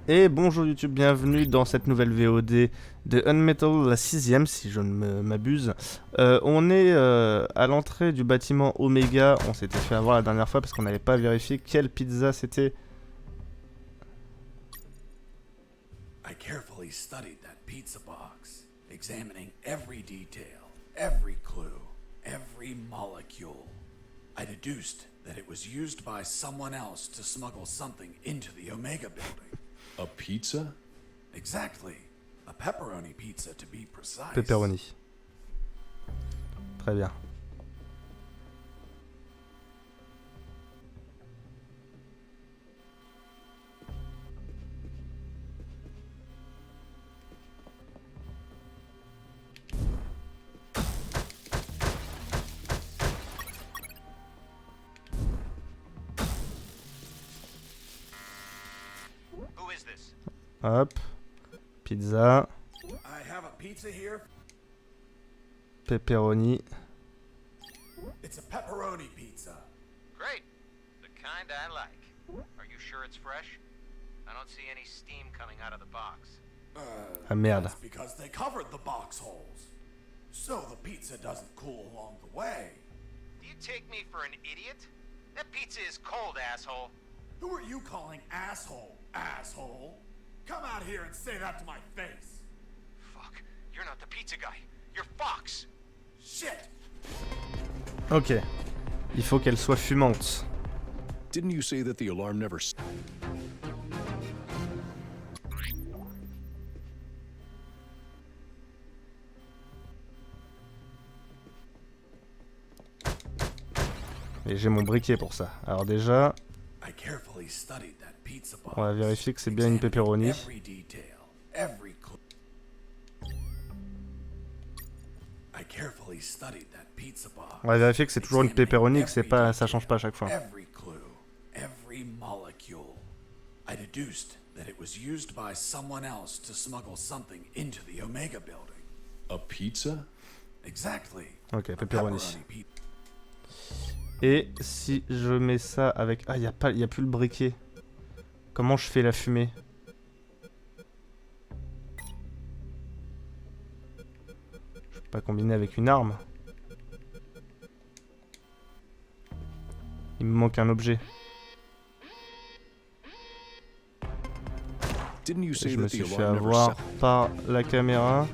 Et bonjour YouTube, bienvenue dans cette nouvelle VOD de Unmetal, la 6ème si je ne m'abuse. On est à l'entrée du bâtiment Oméga, on s'était fait avoir la dernière fois parce qu'on n'avait pas vérifié quelle pizza c'était. I carefully studied that pizza box, examining every detail, every clue, every molecule. I deduced that it was used by someone else to smuggle something into the Omega building. A pizza? Exactly. A pepperoni pizza to be precise. Pepperoni. Très bien. Hop. Pizza. I have a pizza here. Pepperoni. It's a pepperoni pizza. Great. The kind I like. Are you sure it's fresh? I don't see any steam coming out of the box. Ah merde. That's because they covered the box holes. So the pizza doesn't cool along the way. Do you take me for an idiot? That pizza is cold, asshole. Who are you calling asshole, asshole? Come out here and say that to my face. Fuck. You're not the pizza guy. You're Fox. Shit! Ok. Il faut qu'elle soit fumante. Didn't you say that the alarm never... Et j'ai mon briquet pour ça. Alors déjà, I carefully studied that pizza box. on va vérifier que c'est bien une pepperoni. Every detail, every clue. I carefully studied that pizza box. On va vérifier que c'est toujours une pepperoni, que c'est pas, ça change pas à chaque fois. Every clue, every molecule. I deduced that it was used by someone else to smuggle something into the Omega building. A pizza? Exactly. Ok, A pepperoni. pizza. Et si je mets ça avec... Ah, y a plus le briquet. Comment je fais la fumée? Je peux pas combiner avec une arme. Il me manque un objet. Didn't you Et say je me that the suis fait alarm never avoir set... par la caméra.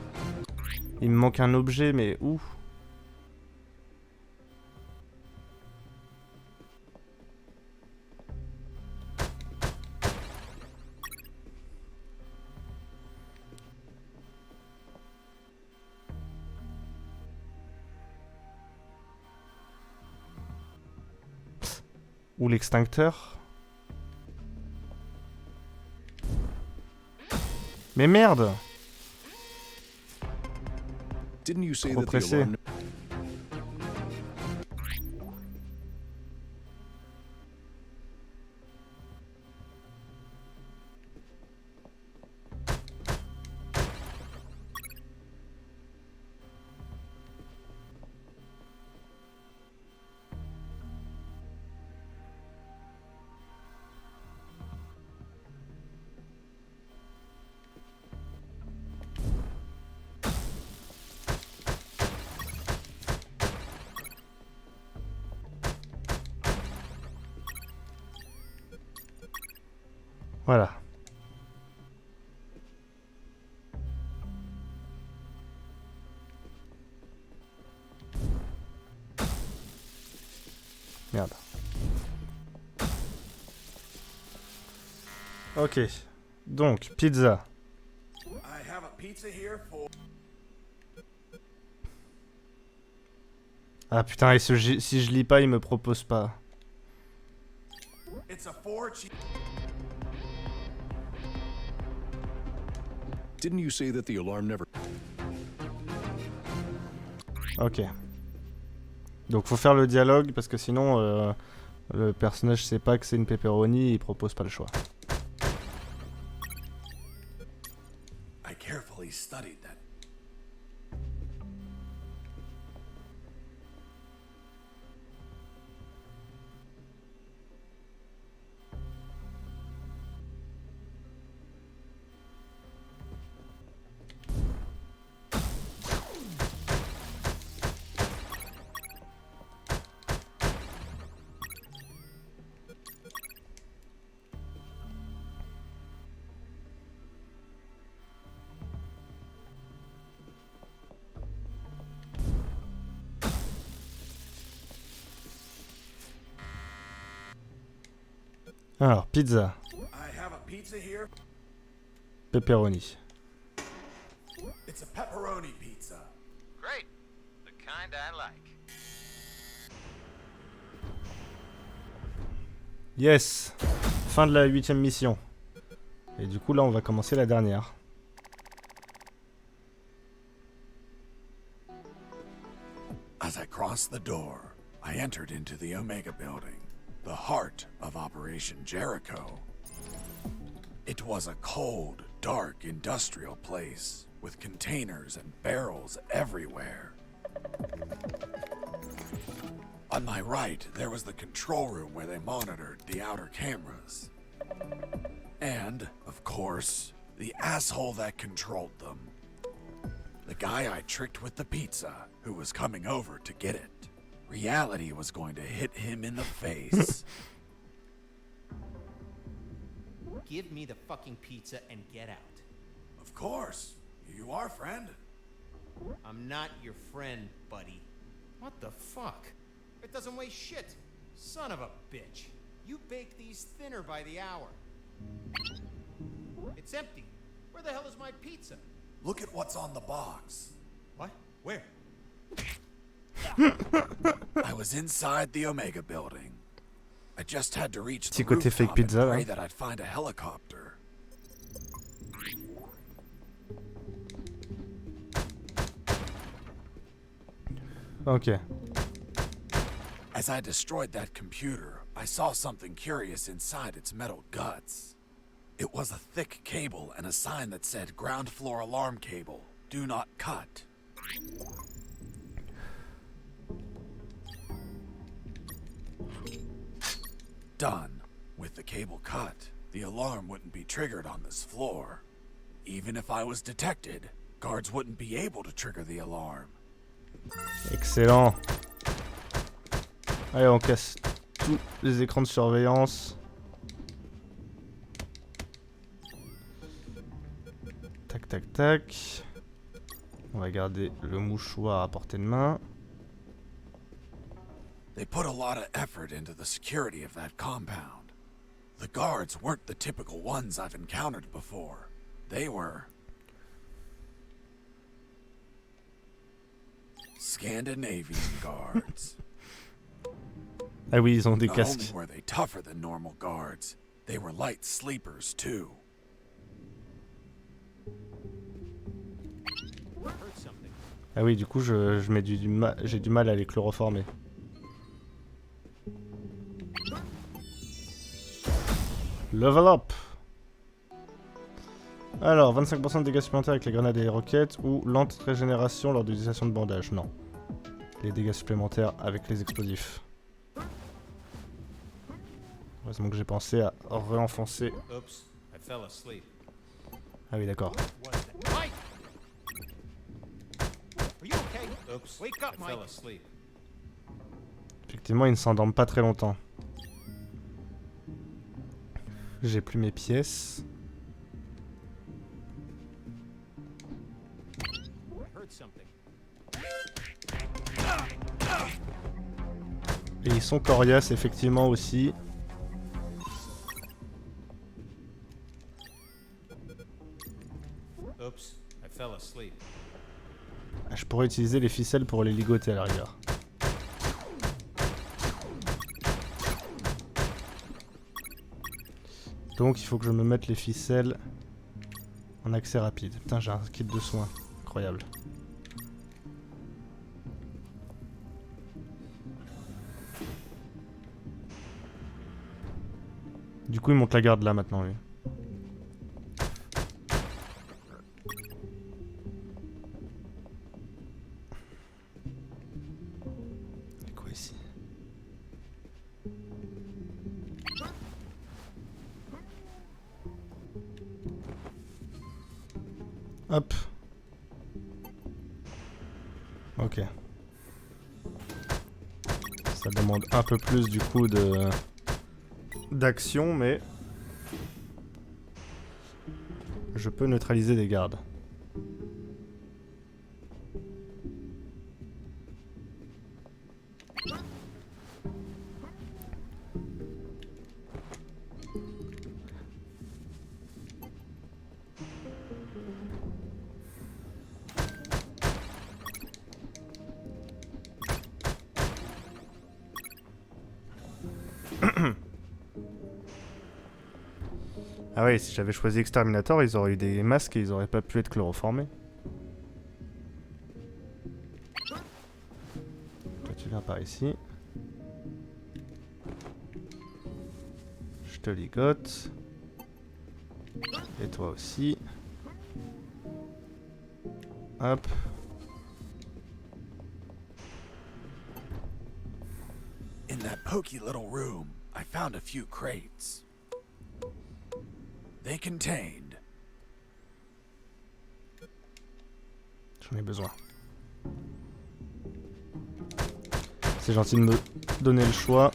Il me manque un objet, mais où? Ou l'extincteur? Mais merde! Didn't you say Trop that the pressé. alarm... Voilà. Merde. Ok. Donc, pizza. I have a pizza here for. Ah putain, et si je lis pas, il me propose pas. It's a four cheese. Didn't you say that the alarm never... Ok. Donc faut faire le dialogue parce que sinon le personnage sait pas que c'est une pepperoni et il propose pas le choix. I carefully studied that. Alors, pizza, I have a pizza here. pepperoni. It's a pepperoni pizza. Great. The kind I like. Yes. Fin de la 8ème mission. Et du coup, là, on va commencer la dernière. As I crossed the door, I entered into the Omega building, the heart of Operation Jericho. It was a cold, dark industrial place with containers and barrels everywhere. On my right, there was the control room where they monitored the outer cameras. And, of course, the asshole that controlled them. The guy I tricked with the pizza, who was coming over to get it. Reality was going to hit him in the face. Give me the fucking pizza and get out. Of course. You are, friend. I'm not your friend, buddy. What the fuck? It doesn't weigh shit. Son of a bitch. You bake these thinner by the hour. It's empty. Where the hell is my pizza? Look at what's on the box. What? Where? I was inside the Omega building. I just had to reach the Petit côté fake rooftop pizza, and pray là. that I'd find a helicopter. Ok. As I destroyed that computer, I saw something curious inside its metal guts. It was a thick cable and a sign that said ground floor alarm cable. Do not cut. Done. With the cable cut, the alarm wouldn't be triggered on this floor. Even if I was detected, guards wouldn't be able to trigger the alarm. Excellent. Allez, on casse tous les écrans de surveillance. Tac, tac, tac. On va garder le mouchoir à portée de main. They put a lot of effort into the security of that compound. The guards weren't the typical ones I've encountered before. They were Scandinavian guards. Ah oui, ils ont des Not only casques. were they tougher than normal guards, they were light sleepers too. Heard something. Ah oui, du coup, je mets j'ai du mal à les chloroformer. Level up. Alors, 25% de dégâts supplémentaires avec les grenades et les roquettes ou lente régénération lors de l'utilisation de bandage. Non. Les dégâts supplémentaires avec les explosifs. Heureusement que j'ai pensé à réenfoncer. Oops, I fell asleep. Ah oui, d'accord. What was that? Mike! Are you okay? Oops, wake up, Mike. I fell asleep. Effectivement, ils ne s'endorment pas très longtemps. J'ai plus mes pièces. I heard something. Et ils sont coriaces, effectivement, aussi. Oops, I fell asleep. Ah, je pourrais utiliser les ficelles pour les ligoter à la rigueur. Donc il faut que je me mette les ficelles en accès rapide. Putain, j'ai un kit de soins. Incroyable. Du coup, il monte la garde là maintenant, lui. C'est quoi ici? Hop. Ok. Ça demande un peu plus du coup de d'action, mais je peux neutraliser des gardes. Ah ouais, si j'avais choisi exterminator, ils auraient eu des masques et ils auraient pas pu être chloroformés. Toi tu viens par ici. Je te ligote. Et toi aussi. Hop. In that pokey little room, I found a few crates. They contained J'en ai besoin. C'est gentil de me donner le choix.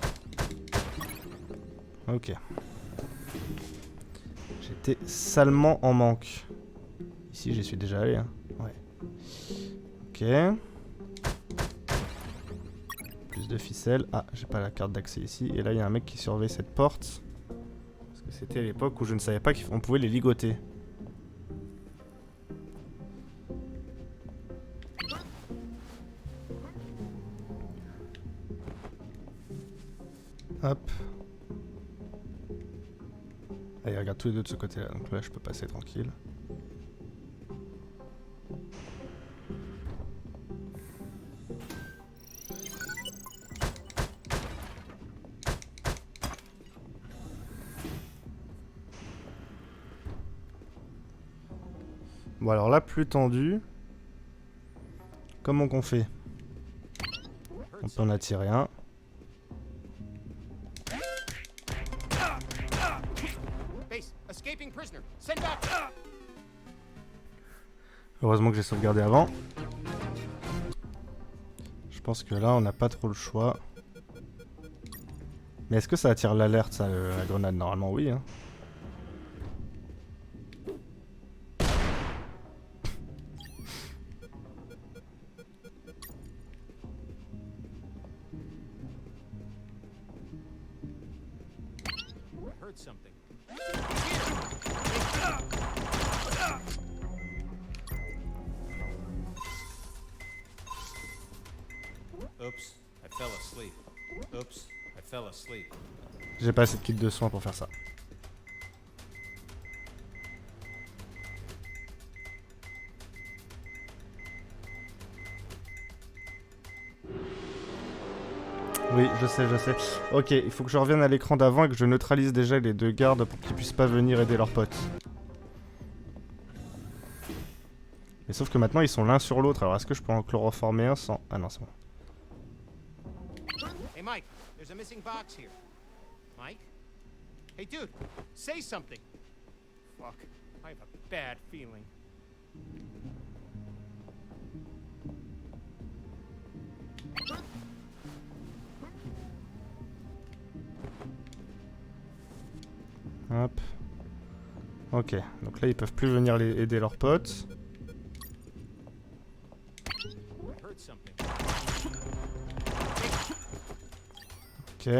Ok. J'étais salement en manque. Ici, j'y suis déjà allé. Hein. Ouais. Ok. Plus de ficelles. Ah, j'ai pas la carte d'accès ici. Et là, il y a un mec qui surveille cette porte. Parce que c'était à l'époque où je ne savais pas qu'on pouvait les ligoter. Hop. Allez, regarde tous les deux de ce côté-là. Donc là, je peux passer tranquille. Bon, alors là, plus tendu. Comment qu'on fait? On peut en attirer un. Heureusement que j'ai sauvegardé avant. Je pense que là, on n'a pas trop le choix. Mais est-ce que ça attire l'alerte, ça, la grenade? Normalement, oui. Hein. Oops, I fell asleep. Oops, I fell asleep. J'ai pas assez de kit de soins pour faire ça. Oui, je sais, je sais. Ok, il faut que je revienne à l'écran d'avant et que je neutralise déjà les deux gardes pour qu'ils puissent pas venir aider leurs potes. Mais sauf que maintenant ils sont l'un sur l'autre, alors est-ce que je peux en chloroformer un sans... Ah non, c'est bon. Hey Mike, there's a missing box here. Mike? Hey dude, say something. Fuck, I have a bad feeling. Hop. Ok, donc là ils peuvent plus venir aider leurs potes. Ok.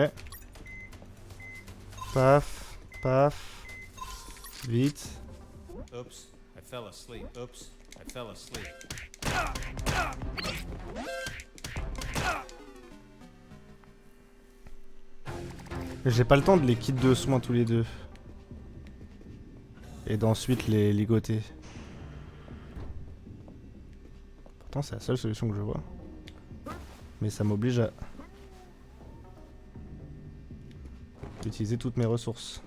Paf, paf. Vite. Oops, I fell asleep. Oops, I fell asleep. J'ai pas le temps de les kits de soins tous les deux. Et d'ensuite les ligoter. Pourtant c'est la seule solution que je vois. Mais ça m'oblige à utiliser toutes mes ressources.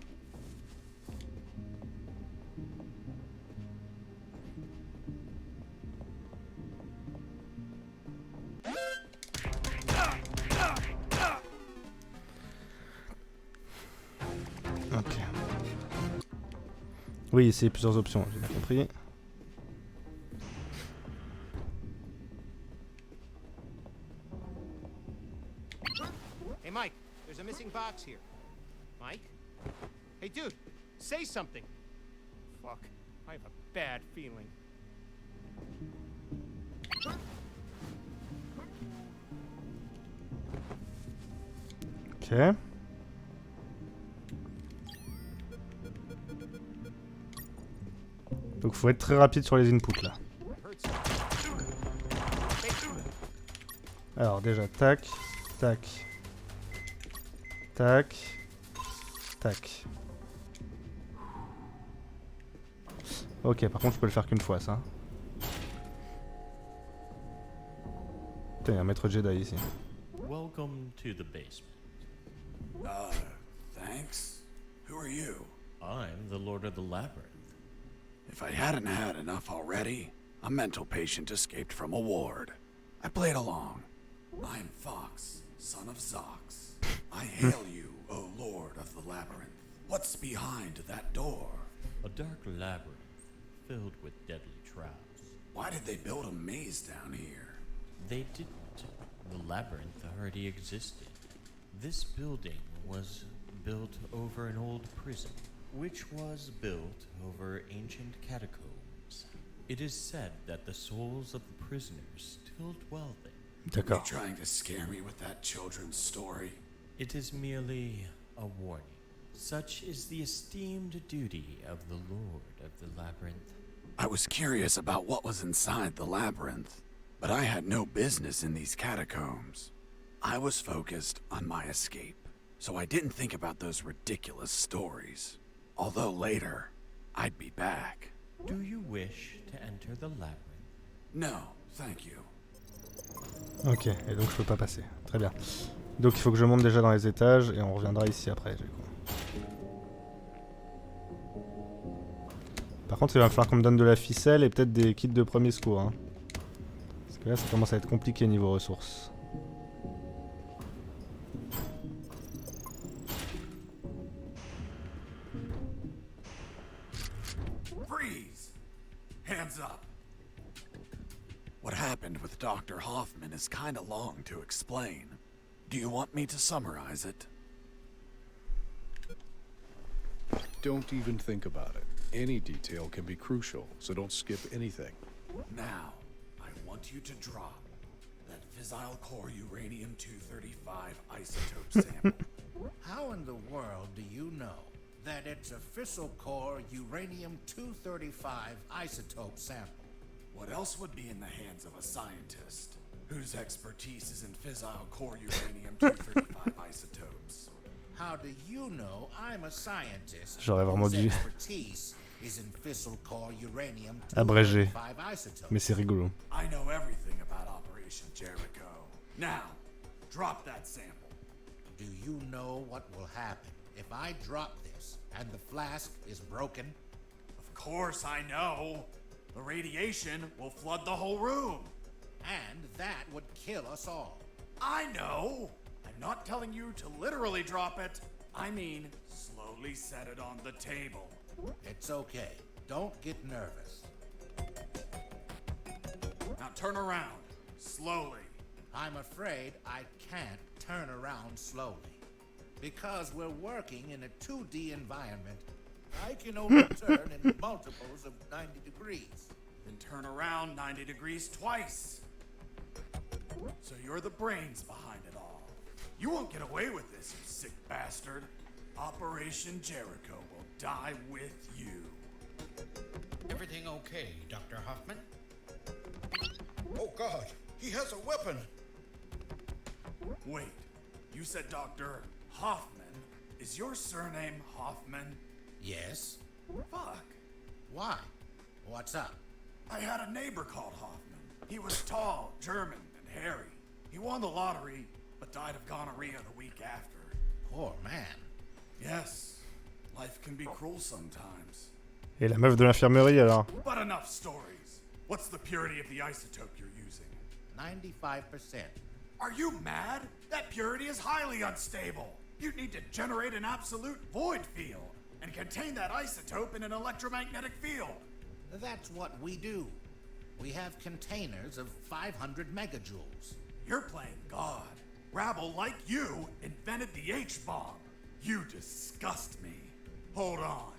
Ok. Oui, c'est plusieurs options, j'ai bien compris. Hey Mike, there's a missing box here. Mike? Hey dude, say something. Fuck, I have a bad feeling. Ok. Donc faut être très rapide sur les inputs là. Alors déjà tac, tac, tac, tac. Ok, par contre je peux le faire qu'une fois ça. Putain, il y a un maître Jedi ici. Welcome to the basement. Thanks. Who are you? I'm the Lord of the Labyrinth. If I hadn't had enough already, a mental patient escaped from a ward. I played along. I'm Fox, son of Zox. I hail you, O Lord of the Labyrinth. What's behind that door? A dark labyrinth filled with deadly traps. Why did they build a maze down here? They didn't. The labyrinth already existed. This building was built over an old prison, which was built over ancient catacombs. It is said that the souls of the prisoners still dwell there. Are you D'accord. trying to scare me with that children's story? It is merely a warning. Such is the esteemed duty of the Lord of the Labyrinth. I was curious about what was inside the labyrinth, but I had no business in these catacombs. I was focused on my escape, so I didn't think about those ridiculous stories. Although later, I'd be back. Do you wish to enter the labyrinth? No, thank you. Ok, et donc je peux pas passer. Très bien. Donc il faut que je monte déjà dans les étages et on reviendra ici après. Par contre il va falloir qu'on me donne de la ficelle et peut-être des kits de premier secours. Hein. Parce que là ça commence à être compliqué niveau ressources. Freeze! Hands up! What happened with Dr. Hoffman is kinda long to explain. Do you want me to summarize it? Don't even think about it. Any detail can be crucial, so don't skip anything. Now, I want you to drop that fissile core uranium-235 isotope sample. How in the world do you know that it's a fissile core uranium-235 isotope sample? What else would be in the hands of a scientist whose expertise is in fissile core uranium-235 isotopes? How do you know I'm a scientist J'aurais vraiment whose dû expertise is in fissile core abréger, uranium-235 isotopes? mais c'est rigolo. I know everything about Operation Jericho. Now, drop that sample. Do you know what will happen if I drop this and the flask is broken? Of course I know. The radiation will flood the whole room. And that would kill us all. I know. I'm not telling you to literally drop it. I mean, slowly set it on the table. It's okay. Don't get nervous. Now turn around. Slowly. I'm afraid I can't turn around slowly. Because we're working in a 2D environment, I can only turn in multiples of 90 degrees. Then turn around 90 degrees twice. So you're the brains behind it all. You won't get away with this, you sick bastard. Operation Jericho will die with you. Everything okay, Dr. Hoffman? Oh God, he has a weapon! Wait, you said Dr. Hoffman. Is your surname Hoffman? Yes? Fuck. Why? What's up? I had a neighbor called Hoffman. He was tall, German, and hairy. He won the lottery, but died of gonorrhea the week after. Poor man. Yes, life can be cruel sometimes. Et la meuf de l'infirmerie alors? But enough stories. What's the purity of the isotope you're using? 95%. Are you mad? That purity is highly unstable. You'd need to generate an absolute void field and contain that isotope in an electromagnetic field. That's what we do. We have containers of 500 megajoules. You're playing God. Rabble like you invented the H-bomb. You disgust me. Hold on.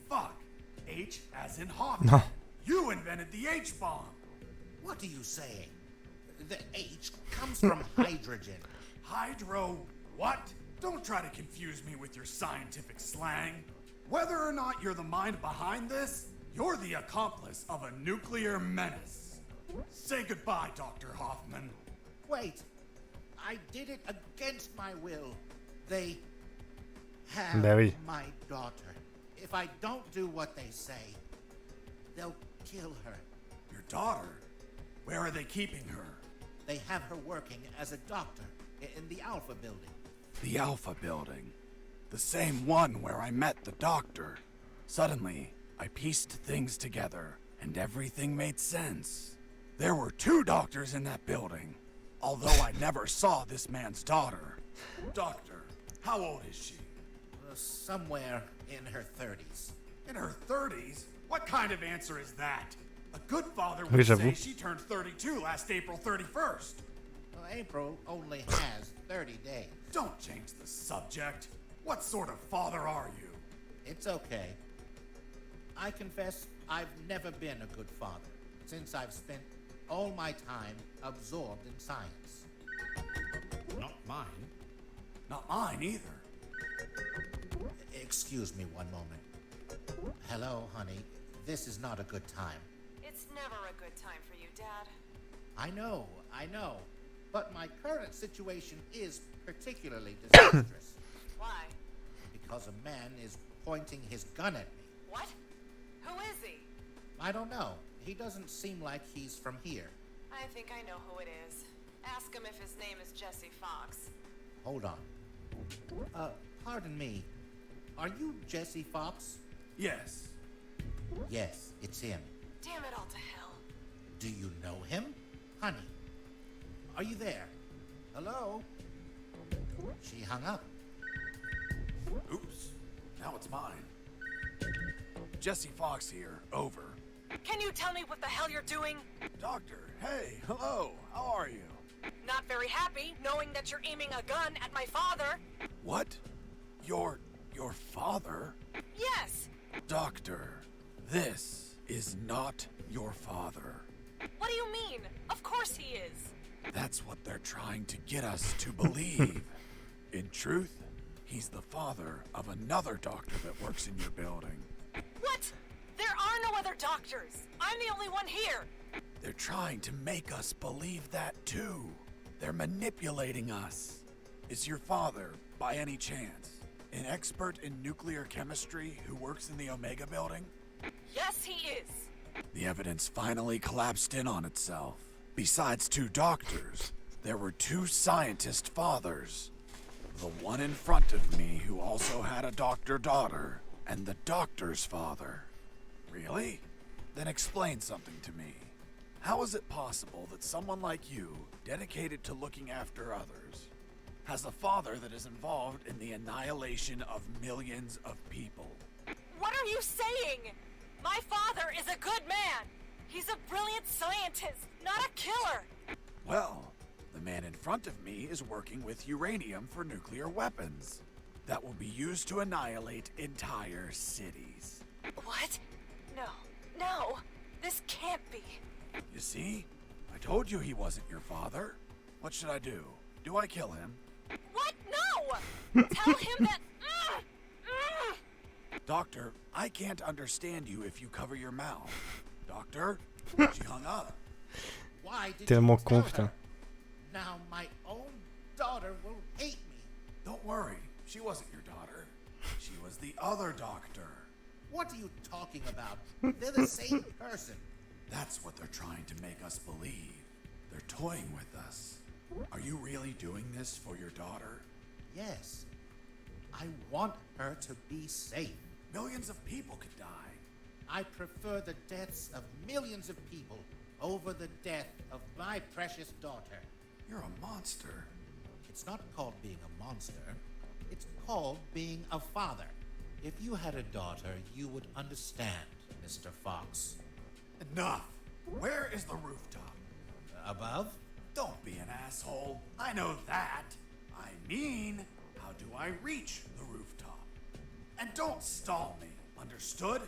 Fuck. H as in Hoffman. Non. You invented the H-bomb. What are you saying? The H comes from hydrogen. Hydro what? Don't try to confuse me with your scientific slang. Whether or not you're the mind behind this, you're the accomplice of a nuclear menace. Say goodbye, Dr. Hoffman. Wait, I did it against my will. They have Bah oui. my daughter. If I don't do what they say, They'll kill her. Your daughter? Where are they keeping her? They have her working as a doctor in the Alpha building. The Alpha building. The same one where I met the doctor. Suddenly, I pieced things together, and everything made sense. There were 2 doctors in that building, although I never saw this man's daughter. Doctor, how old is she? Somewhere in her 30s. In her 30s? What kind of answer is that? A good father Oui, would say j'avoue. she turned 32 last April 31st. Well, April only has 30 days. Don't change the subject. What sort of father are you? It's okay. I confess I've never been a good father, since I've spent all my time absorbed in science. Not mine. Not mine either. Excuse me one moment. Hello, honey. This is not a good time. It's never a good time for you, Dad. I know. But my current situation is particularly disastrous. Why? Because a man is pointing his gun at me. What? Who is he? I don't know. He doesn't seem like he's from here. I think I know who it is. Ask him if his name is Jesse Fox. Hold on. Pardon me. Are you Jesse Fox? Yes. Yes, it's him. Damn it all to hell. Do you know him? Honey, are you there? Hello? She hung up. Oops. Now it's mine. Jesse Fox here. Over. Can you tell me what the hell you're doing? Doctor, hey, hello. How are you? Not very happy knowing that you're aiming a gun at my father. What? Your father? Yes. Doctor, this is not your father. What do you mean? Of course he is. That's what they're trying to get us to believe. In truth, he's the father of another doctor that works in your building. What? There are no other doctors. I'm the only one here. They're trying to make us believe that too. They're manipulating us. Is your father, by any chance, an expert in nuclear chemistry who works in the Omega building? Yes, he is. The evidence finally collapsed in on itself. Besides 2 doctors, there were 2 scientist fathers. The one in front of me who also had a doctor daughter, and the doctor's father. Really? Then explain something to me. How is it possible that someone like you, dedicated to looking after others, has a father that is involved in the annihilation of millions of people? What are you saying? My father is a good man. He's a brilliant scientist, not a killer. Well, the man in front of me is working with uranium for nuclear weapons that will be used to annihilate entire cities. What? No, this can't be. You see? I told you he wasn't your father. What should I do? Do I kill him? What? No! Tell him that... Doctor, I can't understand you if you cover your mouth. Doctor? She hung up. Why did Tellement you con, tell putain. her? Now my own daughter will hate me. Don't worry. She wasn't your daughter. She was the other doctor. What are you talking about? They're the same person. That's what they're trying to make us believe. They're toying with us. Are you really doing this for your daughter? Yes. I want her to be safe. Millions of people could die. I prefer the deaths of millions of people over the death of my precious daughter. You're a monster. It's not called being a monster. It's called being a father. If you had a daughter, you would understand, Mr. Fox. Enough. Where is the rooftop? Above? Don't be an asshole. I know that. I mean, how do I reach the rooftop? And don't stall me. Understood?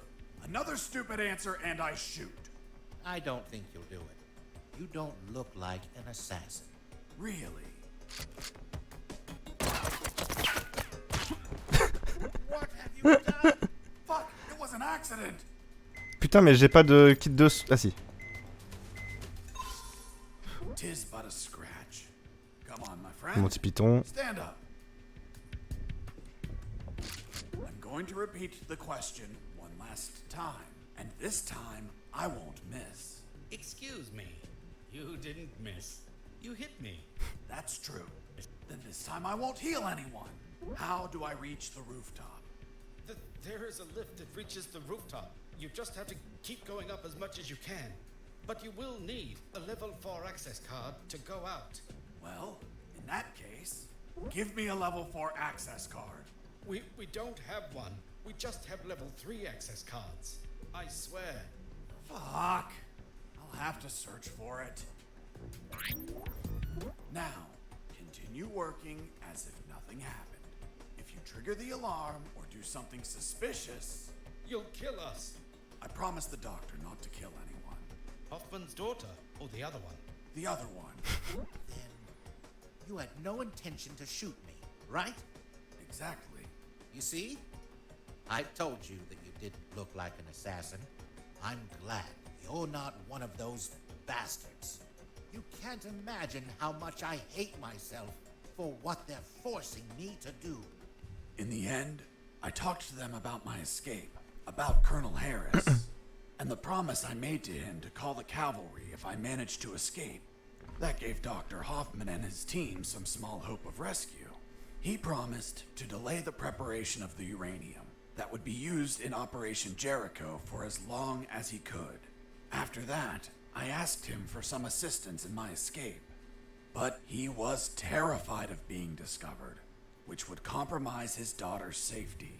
Another stupid answer and I shoot. I don't think you'll do it. You don't look like an assassin. Really? What have you done? Fuck, it was an accident. Putain, mais j'ai pas de kit de... Ah si. Tis but a scratch. Come on, my Mon friend. petit python. Stand up. I'm going to repeat the question one last time. And this time, I won't miss. Excuse me. You didn't miss. You hit me. That's true. Then this time I won't heal anyone. How do I reach the rooftop? There is a lift that reaches the rooftop. You just have to keep going up as much as you can. But you will need a level 4 access card to go out. Well, in that case, give me a level 4 access card. We don't have one. We just have level 3 access cards. I swear. Fuck. I'll have to search for it. Now, continue working as if nothing happened. If you trigger the alarm or do something suspicious, You'll kill us. I promised the doctor not to kill anyone. Hoffman's daughter, or the other one? The other one. Then you had no intention to shoot me, right? Exactly. You see? I told you that you didn't look like an assassin. I'm glad you're not one of those bastards. You can't imagine how much I hate myself for what they're forcing me to do. In the end, I talked to them about my escape, about Colonel Harris, and the promise I made to him to call the cavalry if I managed to escape. That gave Dr. Hoffman and his team some small hope of rescue. He promised to delay the preparation of the uranium that would be used in Operation Jericho for as long as he could. After that, I asked him for some assistance in my escape, but he was terrified of being discovered, which would compromise his daughter's safety.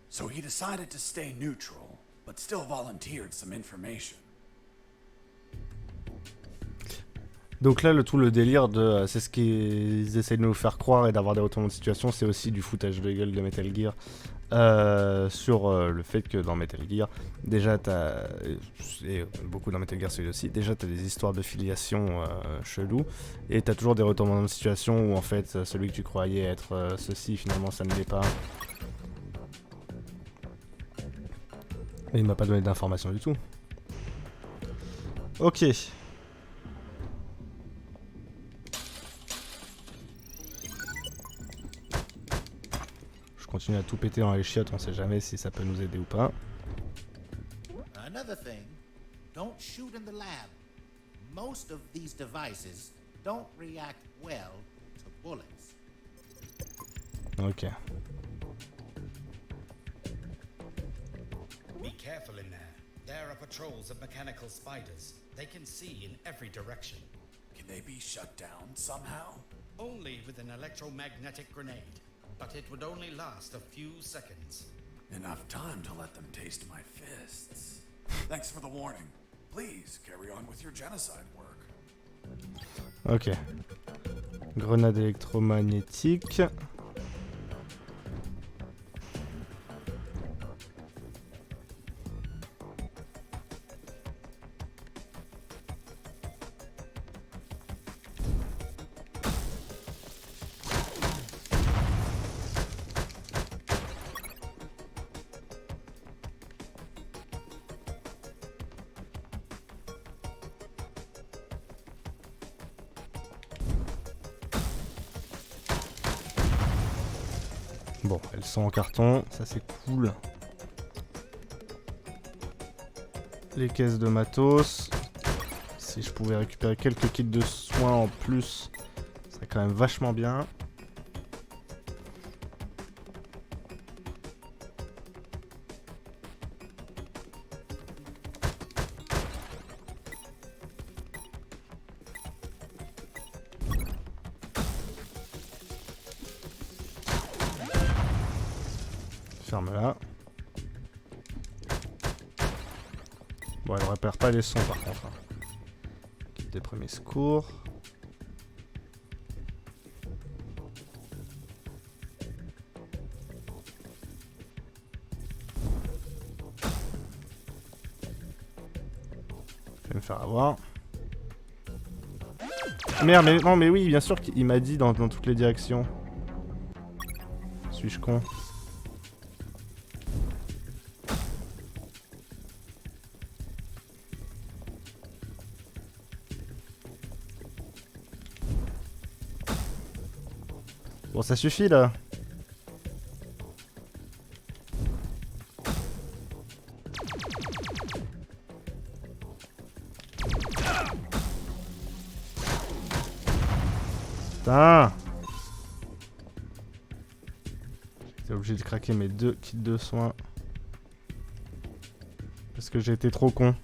So he decided to stay neutral, but still volunteered some information. Donc là, tout le délire de... c'est ce qu'ils essayent de nous faire croire et d'avoir des retournements de situation, c'est aussi du foutage de gueule de Metal Gear. Sur le fait que dans Metal Gear, déjà t'as... et beaucoup dans Metal Gear celui aussi, déjà t'as des histoires de filiation chelou, et t'as toujours des retournements de situation où en fait, celui que tu croyais être ceci, finalement ça ne l'est pas. Et il m'a pas donné d'informations du tout. Ok. Je continue à tout péter dans les chiottes, on sait jamais si ça peut nous aider ou pas. Another thing, don't shoot in the lab. Most of these devices don't react well to bullets. Ok. Be careful in there. There are patrols of mechanical spiders. They can see in every direction. Can they be shut down somehow? Only with an electromagnetic grenade. But it would only last a few seconds. Enough time to let them taste my fists. Thanks for the warning. Please carry on with your genocide work. Ok. Grenade électromagnétique. Bon, elles sont en carton, ça c'est cool. Les caisses de matos. Si je pouvais récupérer quelques kits de soins en plus, ça serait quand même vachement bien. Ferme-la. Bon, elle repère pas les sons par contre. Kit des premiers secours. Je vais me faire avoir. Merde, mais non, mais oui, bien sûr qu'il m'a dit dans toutes les directions. Suis-je con ? Bon, ça suffit là. Putain! J'étais obligé de craquer mes 2 kits de soins. Parce que j'ai été trop con.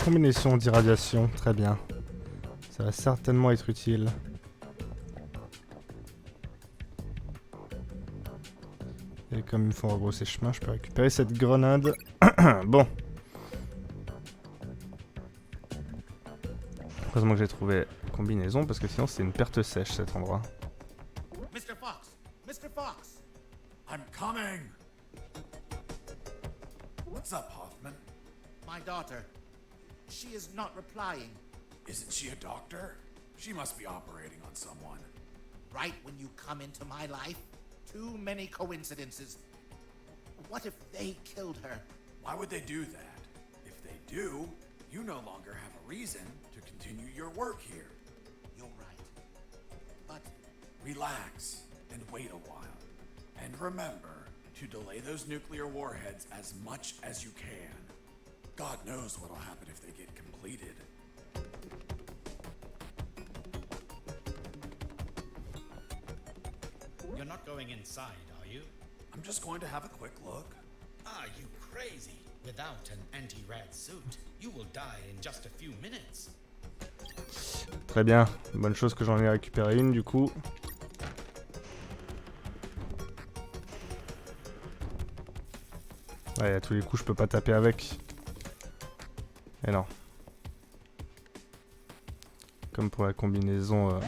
Combinaison d'irradiation, très bien. Ça va certainement être utile. Et comme il me faut rebrousser chemin, je peux récupérer cette grenade. Bon. Heureusement que j'ai trouvé combinaison, parce que sinon c'est une perte sèche cet endroit. Mr. Fox! Mr. Fox! I'm coming! What's up, Hoffman? My daughter. She is not replying. Isn't she a doctor? She must be operating on someone. Right when you come into my life? Too many coincidences. What if they killed her? Why would they do that? If they do, you no longer have a reason to continue your work here. You're right. But Relax and wait a while. And remember to delay those nuclear warheads as much as you can. God knows what'll happen if they get completed. You're not going inside, are you? I'm just going to have a quick look. Are you crazy? Without an anti-rad suit, you will die in just a few minutes. Très bien. Bonne chose que j'en ai récupéré une du coup. Ouais, à tous les coups, je peux pas taper avec. Et non. Comme pour la combinaison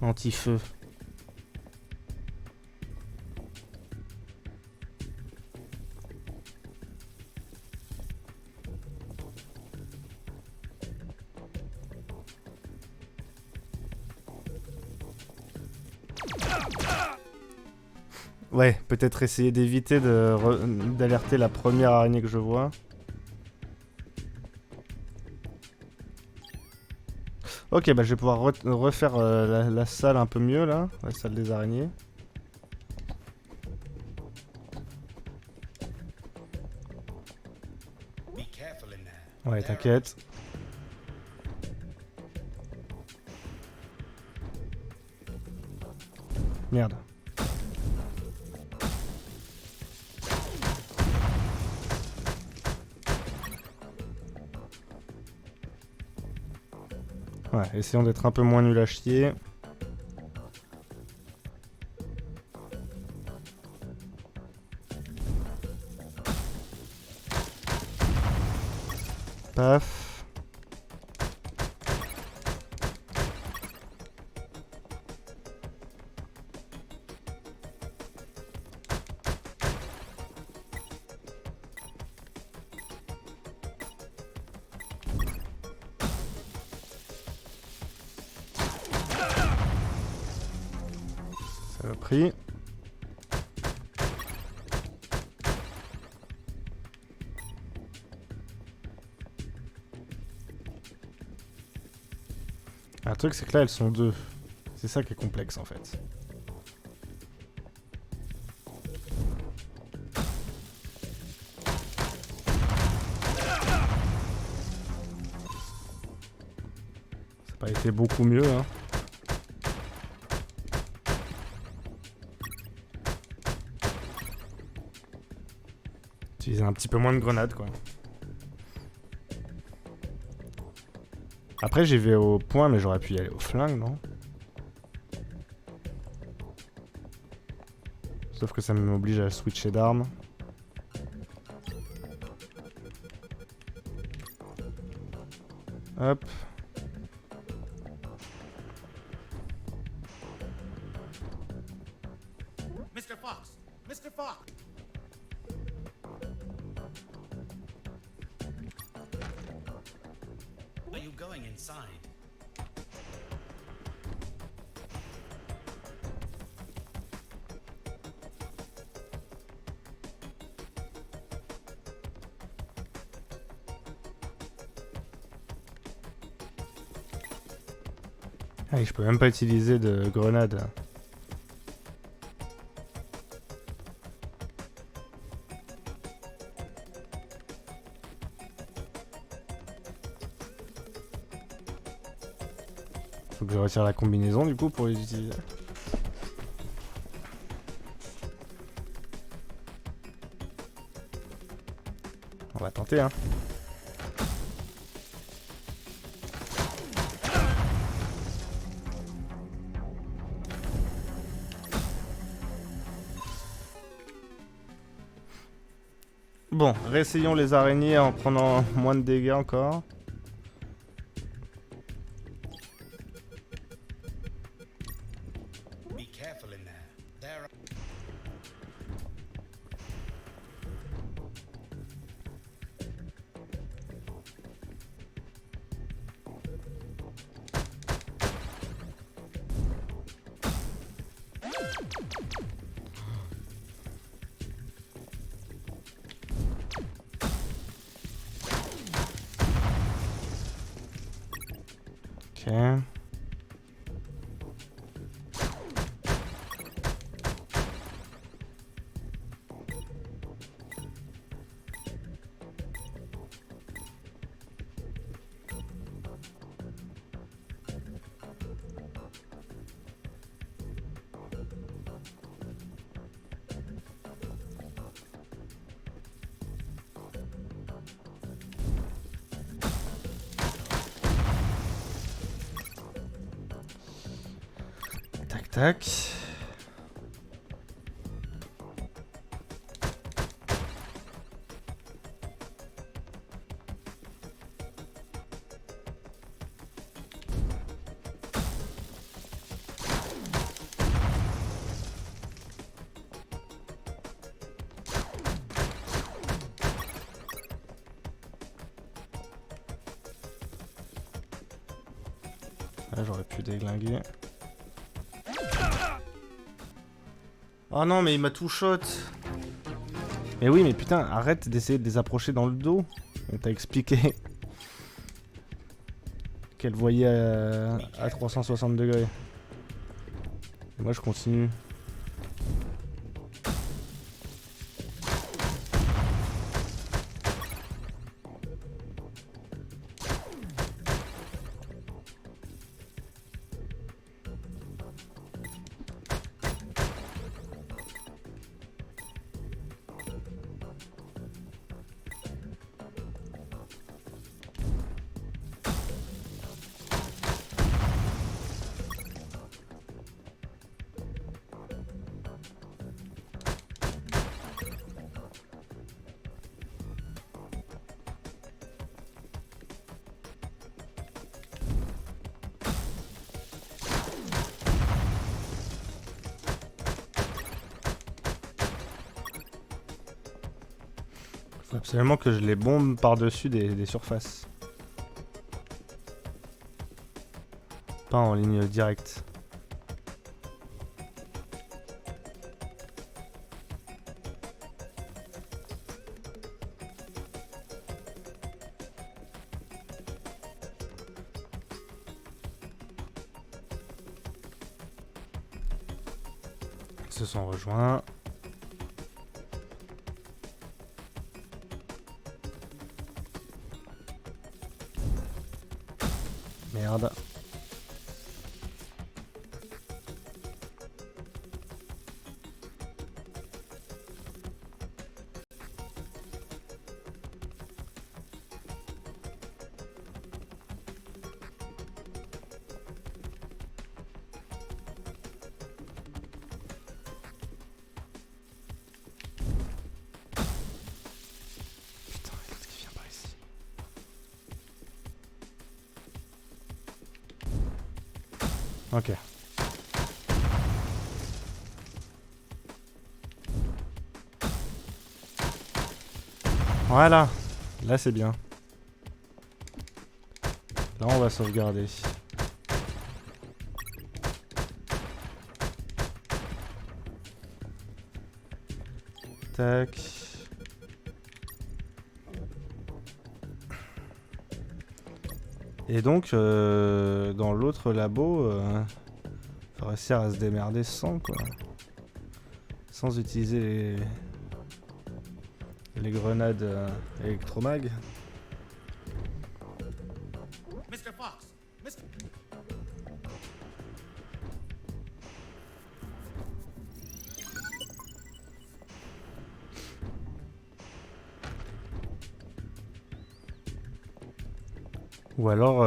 anti-feu. Ouais, peut-être essayer d'éviter d'alerter la première araignée que je vois. Ok, bah je vais pouvoir refaire la salle un peu mieux là, la salle des araignées. Be careful in there. Ouais, t'inquiète. Merde. Ouais, essayons d'être un peu moins nul à chier. Paf. Ça l'a pris. Un truc, c'est que là, elles sont deux. C'est ça qui est complexe, en fait. Ça n'a pas été beaucoup mieux, hein. Utiliser un petit peu moins de grenades, quoi. Après, j'y vais au point, mais j'aurais pu y aller au flingue, non? Sauf que ça m'oblige à switcher d'armes. Hop. Mr. Fox! Mr. Fox! Are you going inside? Ah, je peux même pas utiliser de grenade. Faut que je retire la combinaison du coup pour les utiliser. On va tenter hein. Bon, réessayons les araignées en prenant moins de dégâts encore. Be careful in there. There are... Ok. Tac tac. Là j'aurais pu déglinguer. Oh non mais il m'a tout shot. Mais oui mais putain arrête d'essayer de les approcher dans le dos. On t'a expliqué qu'elle voyait à 360 degrés. Et moi je continue. Faut absolument que je les bombe par-dessus des surfaces. Pas en ligne directe. Ils se sont rejoints. Merde. Putain, qu'est-ce qui vient par ici? Ok. Voilà. Là c'est bien. Là on va sauvegarder. Tac. Et donc, dans l'autre labo, faut réussir à se démerder sans, quoi. Sans utiliser les grenades électromag. Mr. Fox, Mr. Ou alors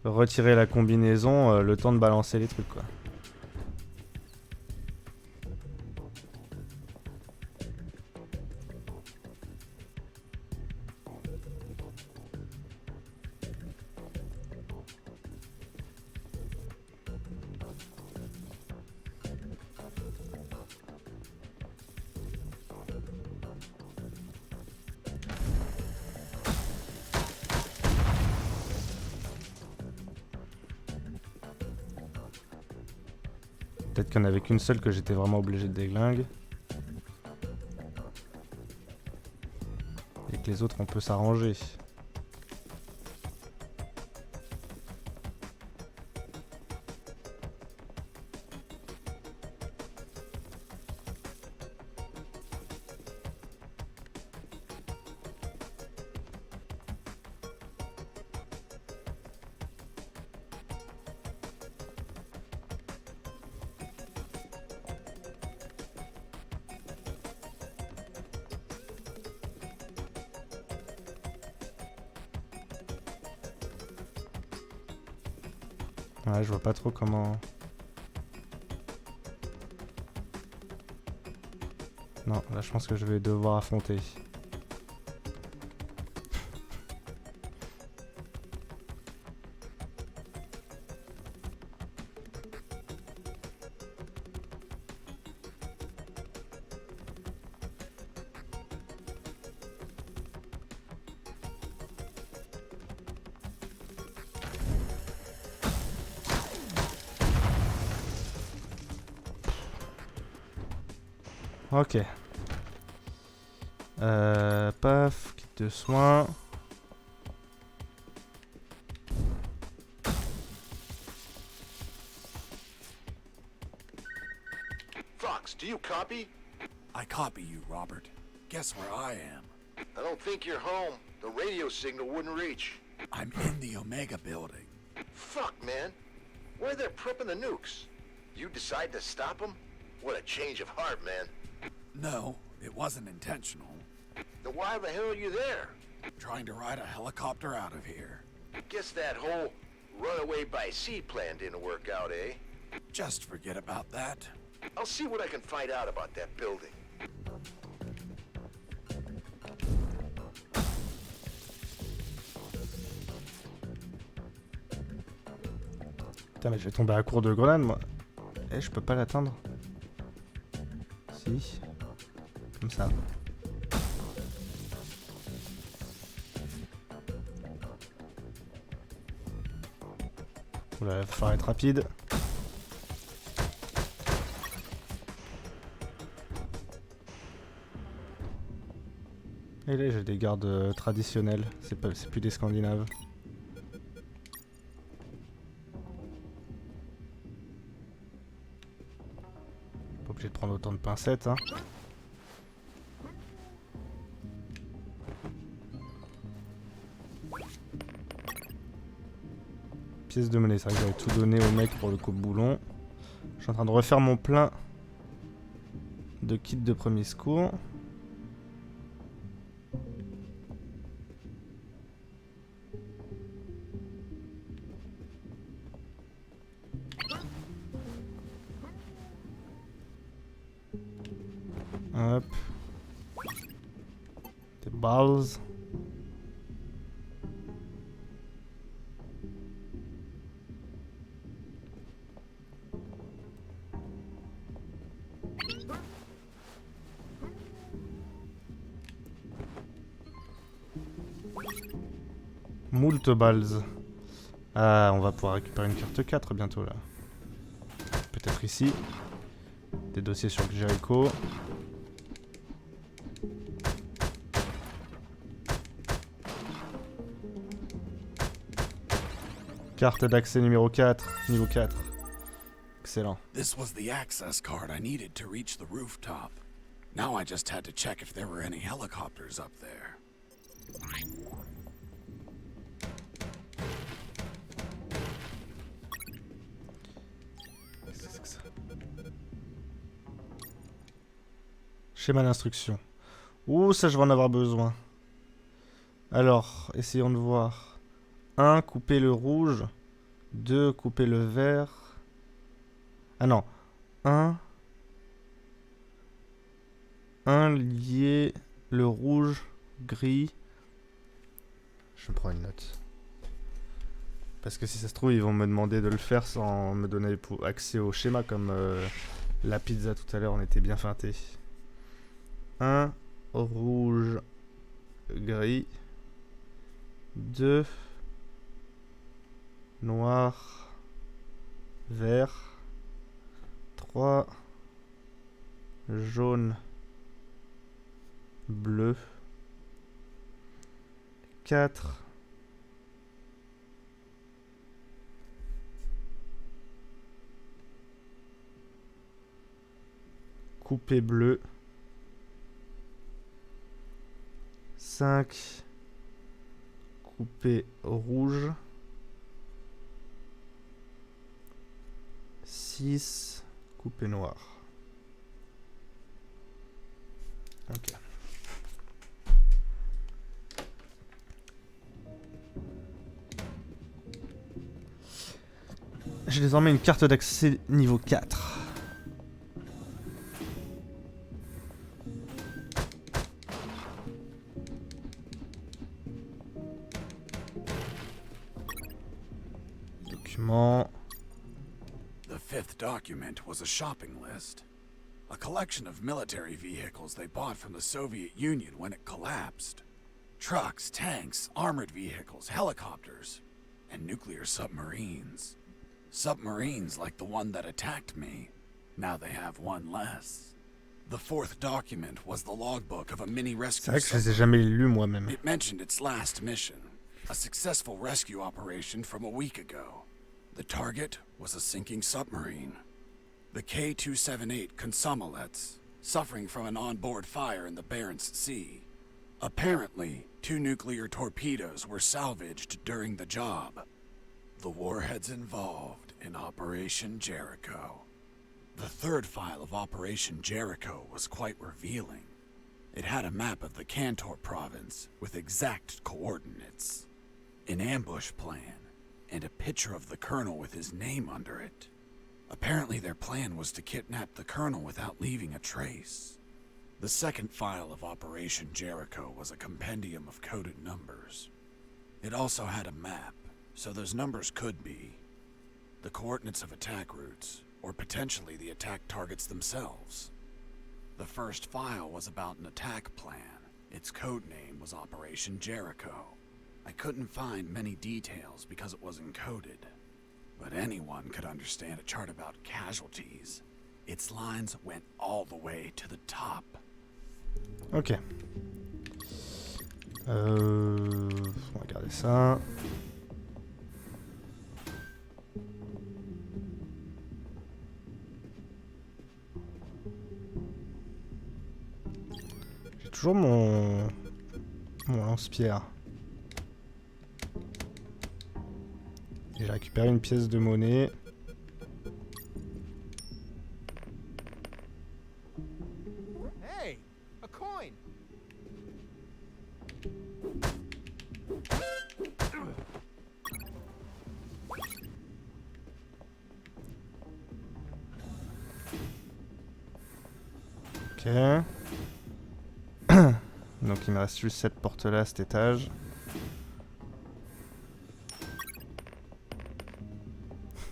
retirer la combinaison, le temps de balancer les trucs, quoi. Peut-être qu'il n'y en avait qu'une seule que j'étais vraiment obligé de déglingue. Et que les autres on peut s'arranger. Ouais, je vois pas trop comment... Non, là je pense que je vais devoir affronter. Ok. Paf, kit de soins. Fox, do you copy? I copy you, Robert. Guess where I am? I don't think you're home. The radio signal wouldn't reach. I'm in the Omega building. Fuck, man. Where they're prepping the nukes? You decide to stop them? What a change of heart, man. No, it wasn't intentional. Then why the hell are you there? Trying to ride a helicopter out of here. Guess that whole runaway by sea plan didn't work out, eh? Just forget about that. I'll see what I can find out about that building. Putain, mais je vais tomber à court de grenades, moi. Eh, je peux pas l'atteindre. Si. Comme ça. Oula, il va falloir être rapide. Et là, j'ai des gardes traditionnels. C'est plus des Scandinaves. Pas obligé de prendre autant de pincettes, hein. Pièce de monnaie, c'est vrai que j'avais tout donné au mec pour le coupe-boulon. Je suis en train de refaire mon plein de kits de premier secours. Hop. Des balles. Moult balles. Ah, on va pouvoir récupérer une carte 4 bientôt là. Peut-être ici. Des dossiers sur le Jericho. Carte d'accès numéro 4, niveau 4. Excellent. This was the access card I needed to reach the rooftop. Now I just had to check if there were any helicopters up there. Schéma d'instruction. Ouh, ça je vais en avoir besoin. Alors, essayons de voir. 1, couper le rouge. 2, couper le vert. Ah non. 1, lier le rouge, gris. Je prends une note. Parce que si ça se trouve, ils vont me demander de le faire sans me donner accès au schéma, comme la pizza tout à l'heure, on était bien feinté. 1, rouge, gris. 2, noir, vert. 3, jaune, bleu. 4, coupé bleu. 5, coupé rouge. 6, coupé noir. Ok. J'ai désormais une carte d'accès niveau 4. Document. The fifth document was a shopping list. A collection of military vehicles they bought from the Soviet Union when it collapsed. Trucks, tanks, armored vehicles, helicopters, and nuclear submarines. Submarines like the one that attacked me. Now they have one less. The fourth document was the logbook of a mini rescue. C'est vrai que je les ai jamais lus moi-même. It mentioned its last mission, a successful rescue operation from a week ago. The target was a sinking submarine. The K-278 Consomelets, suffering from an onboard fire in the Barents Sea. Apparently, 2 nuclear torpedoes were salvaged during the job. The warheads involved in Operation Jericho. The third file of Operation Jericho was quite revealing. It had a map of the Kantor province with exact coordinates, an ambush plan, and a picture of the colonel with his name under it. Apparently their plan was to kidnap the colonel without leaving a trace. The second file of Operation Jericho was a compendium of coded numbers. It also had a map, so those numbers could be the coordinates of attack routes, or potentially the attack targets themselves. The first file was about an attack plan. Its code name was Operation Jericho. I couldn't find many details because it was encoded, but anyone could understand a chart about casualties. Its lines went all the way to the top. Ok. On va regarder ça. J'ai toujours mon lance-pierre. Et j'ai récupéré une pièce de monnaie. Hey, a coin. Ok. Donc il me reste juste cette porte là, cet étage.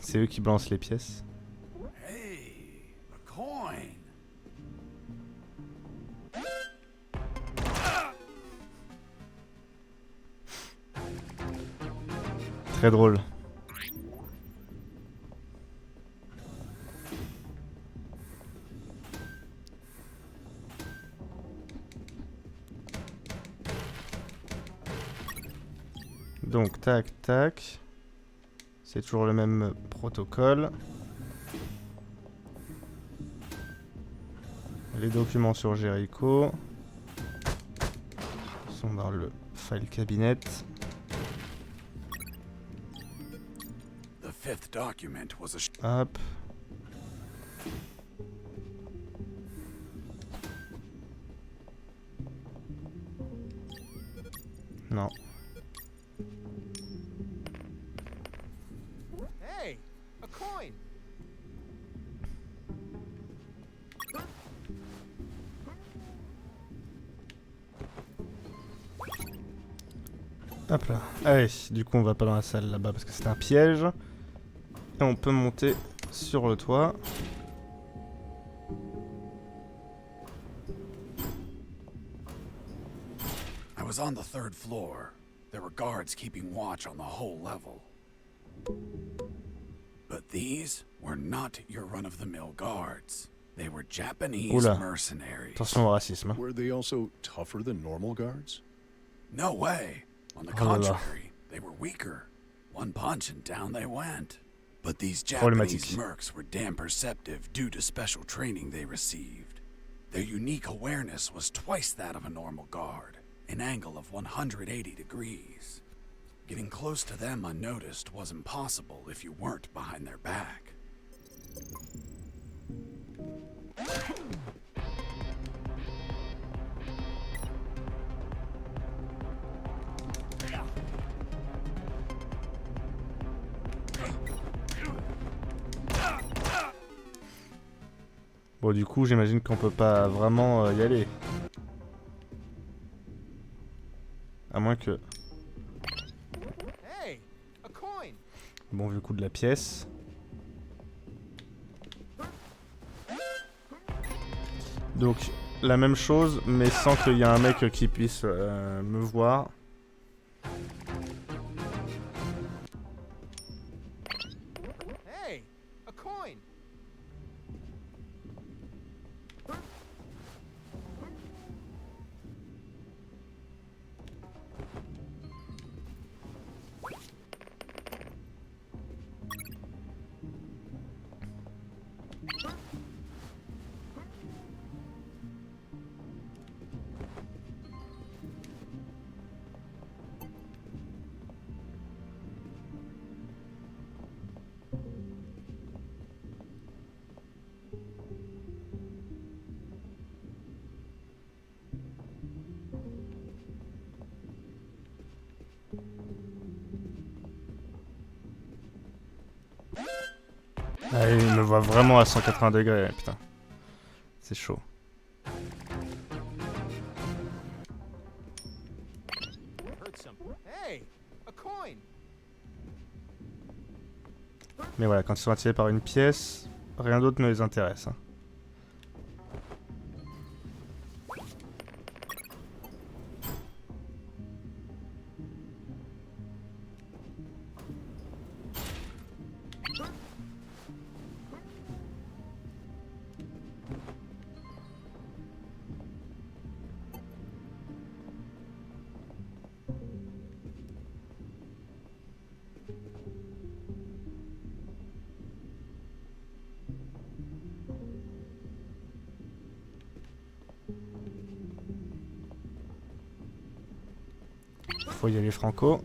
C'est eux qui balancent les pièces. Hey, a coin. Très drôle. Donc tac tac. C'est toujours le même protocole. Les documents sur Jericho sont dans le file cabinet. The fifth document was a Hop. Non. Hey, a coin. Hop là. Allez, du coup on va pas dans la salle là-bas parce que c'est un piège. Et on peut monter sur le toit. I was on the third floor. There were guards keeping watch on the whole level. But these were not your run-of-the-mill guards. They were Japanese Oula. mercenaries. Attention au racisme. Were they also tougher than normal guards? No way. On the Oh là là. contrary, they were weaker. One punch and down they went. But these Japanese Problématique. mercs were damn perceptive due to special training they received. Their unique awareness was twice that of a normal guard, an angle of 180 degrees. Getting close to them unnoticed was impossible if you weren't behind their back. Bon, du coup, j'imagine qu'on peut pas vraiment y aller. À moins que... Hey, a coin. Bon, vu le coup de la pièce. Donc, la même chose, mais sans qu'il y ait un mec qui puisse me voir. Hey, a coin. Ah, il me voit vraiment à 180 degrés, putain. C'est chaud. Heard something. Hey, a coin. Mais voilà, quand ils sont attirés par une pièce, rien d'autre ne les intéresse. Hein. Faut y aller franco.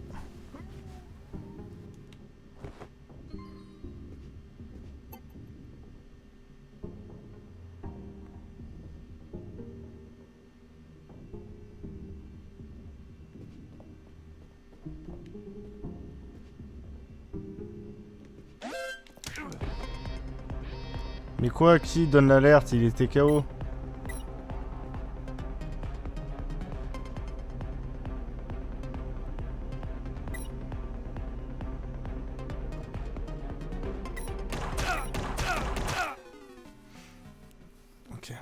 Mais quoi, qui donne l'alerte? Il était KO. Ok.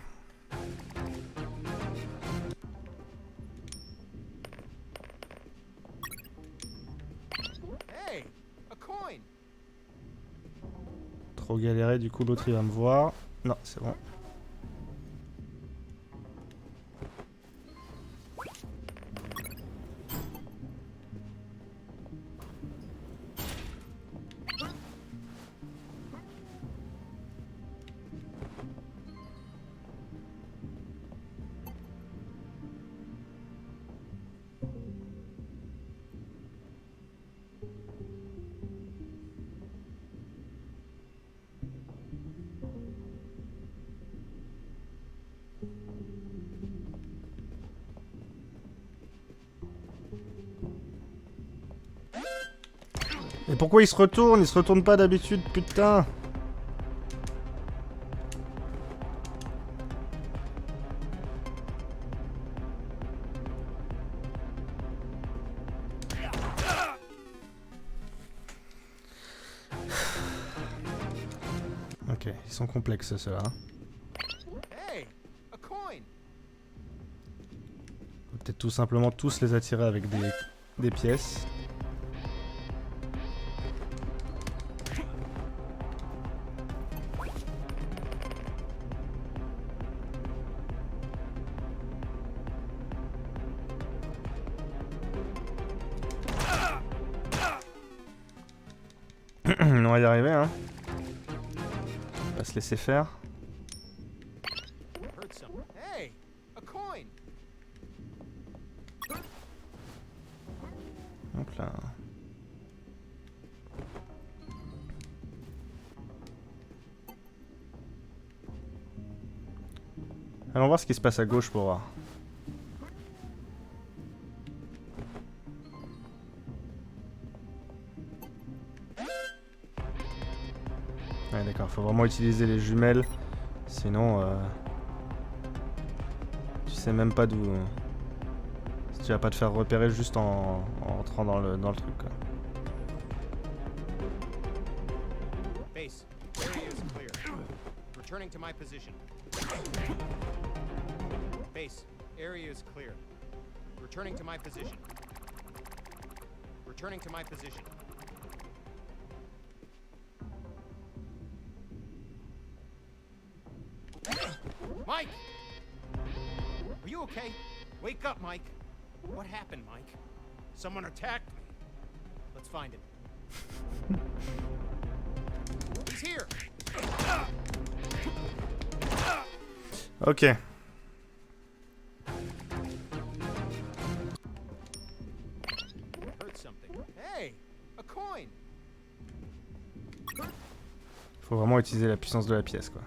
Hey, a coin. Trop galéré, du coup l'autre il va me voir. Non, c'est bon. Et pourquoi il se retourne? Il se retourne pas d'habitude, putain. Ok, ils sont complexes ceux-là. Hein. Hey, a coin. Peut-être tout simplement tous les attirer avec des pièces. On va y arriver, hein. On va se laisser faire. Heard some. Hey, a coin. Donc là. Allons voir ce qui se passe à gauche pour voir. Ouais, d'accord, faut vraiment utiliser les jumelles, sinon tu sais même pas d'où. Tu vas pas te faire repérer juste en entrant dans le truc quoi. Base, area is clear. Returning to my position. Base, area is clear. Returning to my position. Returning to my position. Mike! Are you okay? Wake up, Mike. What happened, Mike? Someone attacked me. Let's find him. He's here. Ok. Heard something. Hey, a coin. Faut vraiment utiliser la puissance de la pièce quoi.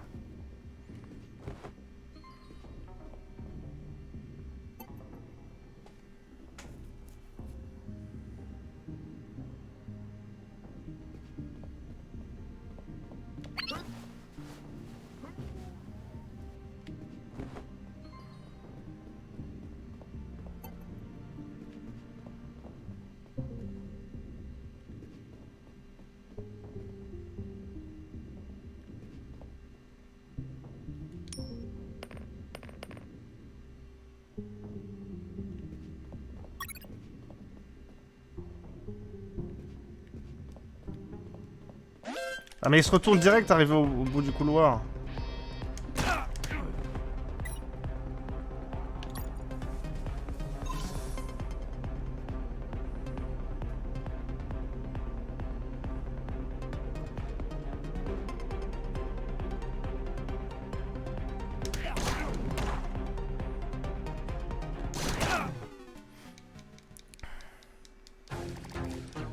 Ah mais il se retourne direct arrivé au bout du couloir.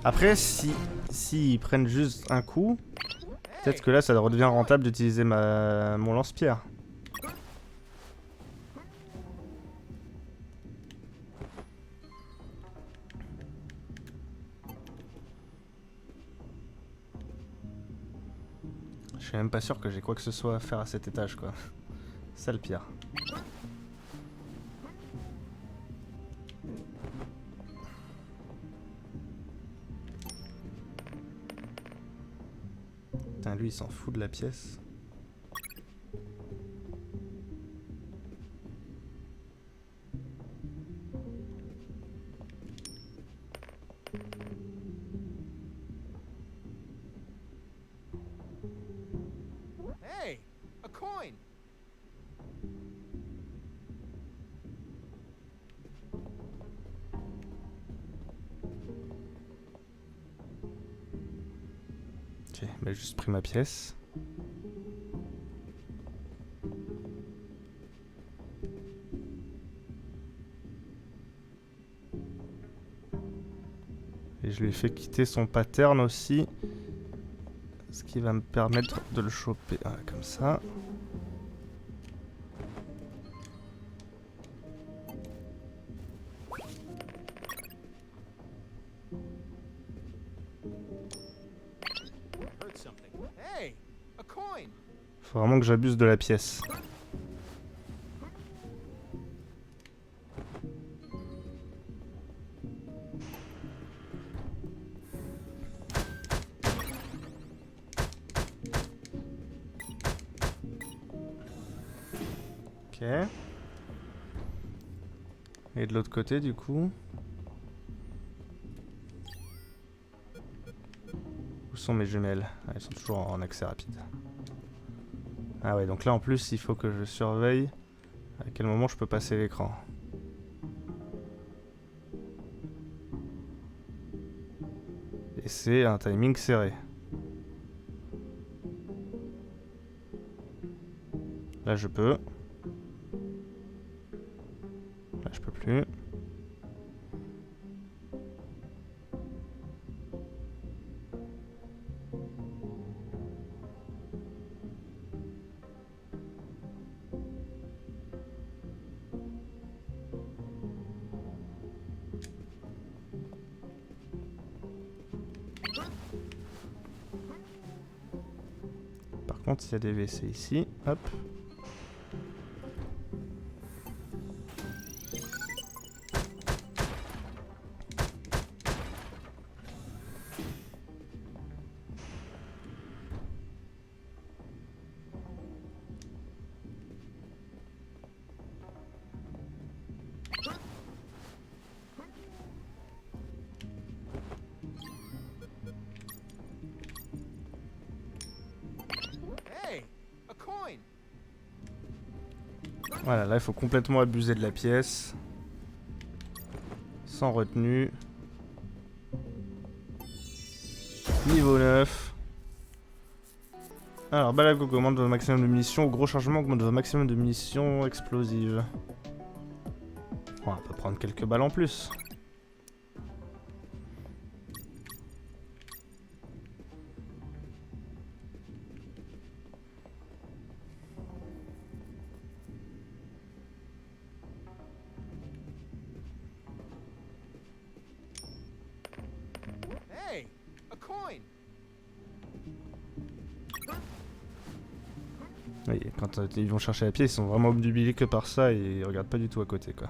Après si ils prennent juste un coup, peut-être que là ça redevient rentable d'utiliser mon lance-pierre. Je suis même pas sûr que j'ai quoi que ce soit à faire à cet étage quoi. C'est ça le pire. Putain, lui il s'en fout de la pièce. Hey, a coin. Ok, bah j'ai juste pris ma pièce. Et je lui ai fait quitter son pattern aussi. Ce qui va me permettre de le choper. Voilà, comme ça. Faut vraiment que j'abuse de la pièce. Ok. Et de l'autre côté du coup. Où sont mes jumelles? Ah, elles sont toujours en accès rapide. Ah ouais, donc là en plus il faut que je surveille à quel moment je peux passer l'écran. Et c'est un timing serré. Là je peux. Là je peux plus. Par contre, il y a des WC ici. Hop. Voilà, là il faut complètement abuser de la pièce. Sans retenue. Niveau 9. Alors, balade augmente votre maximum de munitions. Gros chargement augmente votre maximum de munitions explosives. Bon, on peut prendre quelques balles en plus. Oui, quand ils vont chercher la pièce, ils sont vraiment obnubilés que par ça et ils regardent pas du tout à côté, quoi.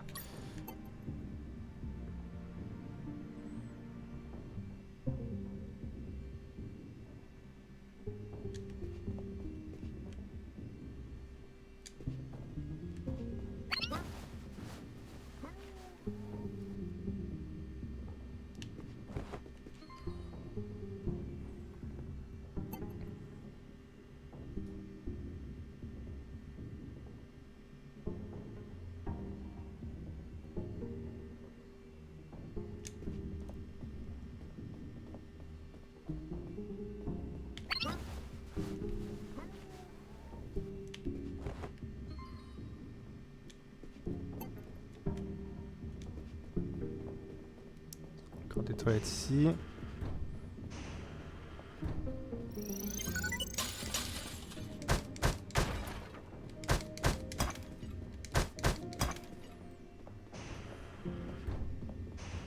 Encore des toilettes ici.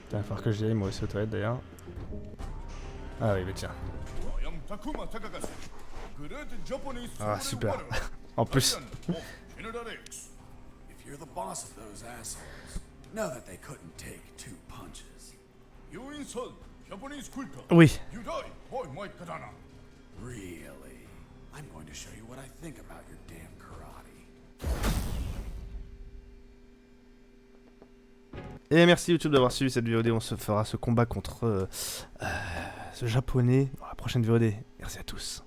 Il va falloir que j'y aille moi aussi aux toilettes d'ailleurs. Ah oui, mais tiens. Ah super. En plus. If you're the boss of those assholes, know that they couldn't take 2 punches. Oui. Really? I'm going to show you what I think about your damn karate. Et merci YouTube d'avoir suivi cette VOD. On se fera ce combat contre ce japonais dans la prochaine VOD. Merci à tous.